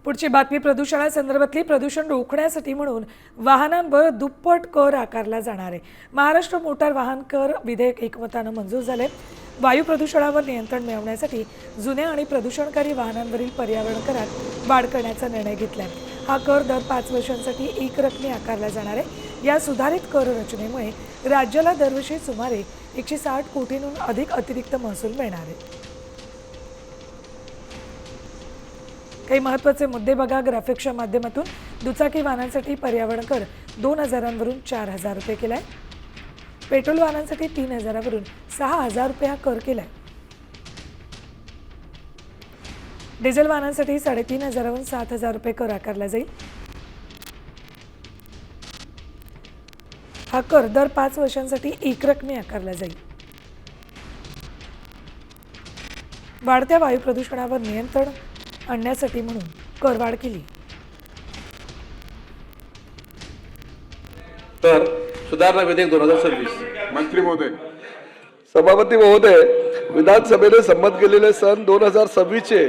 पुढची बातमी प्रदूषणासंदर्भातली. प्रदूषण रोखण्यासाठी म्हणून वाहनांवर दुप्पट कर आकारला जाणार आहे. महाराष्ट्र मोटार वाहन कर विधेयक एकमतानं मंजूर झाले. वायू प्रदूषणावर नियंत्रण मिळवण्यासाठी जुन्या आणि प्रदूषणकारी वाहनांवरील पर्यावरण करात वाढ करण्याचा निर्णय घेतला आहे. हा कर दर 5 वर्षांसाठी एकरकमी आकारला जाणार आहे. या सुधारित कर रचनेमुळे राज्याला दरवर्षी सुमारे 160 कोटींहून अधिक अतिरिक्त महसूल मिळणार आहे. काही महत्त्वाचे मुद्दे बघा ग्राफिक्सच्या माध्यमातून. दुचाकी वाहनांसाठी पर्यावरण कर 2,000 वरून 4,000 रुपये केलाय. पेट्रोल वाहनांसाठी 3,000 वरून 6,000 रुपये हा कर केलाय. डिझेल वाहनांसाठी 3,500 वरून 7,000 रुपये कर आकारला जाईल. हा कर दर 5 वर्षांसाठी एकरकमी आकारला जाईल. वाढत्या वायू प्रदूषणावर नियंत्रण आणण्यासाठी म्हणून करवाढ केली. तर सुधारणा विधेयक 2026. मंत्री महोदय, सभापती महोदय, विधानसभेने संमत केलेले सन 2026चे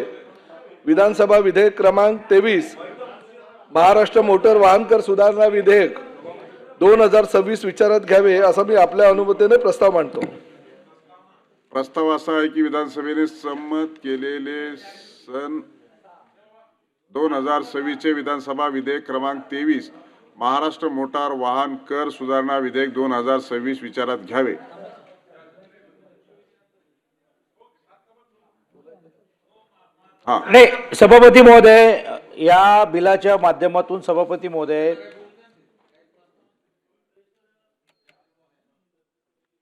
विधानसभा विधेयक क्रमांक 23 महाराष्ट्र मोटर वाहन कर सुधारणा विधेयक 2026 विचारात घ्यावे असा मी आपल्या अनुमतीने प्रस्ताव मांडतो. प्रस्ताव असा आहे की विधानसभेने संमत केलेले सन 2026 चे विधानसभा विधेयक क्रमांक 23 महाराष्ट्र मोटार वाहन कर सुधारणा विधेयक 2026 विचारात घ्यावे. नाही, सभापती महोदय, या बिलाच्या माध्यमातून सभापती महोदय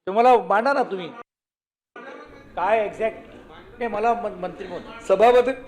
तुम्हाला मांडा ना तुम्ही काय एक्झॅक्ट. नाही, मला मंत्री महोदय सभापती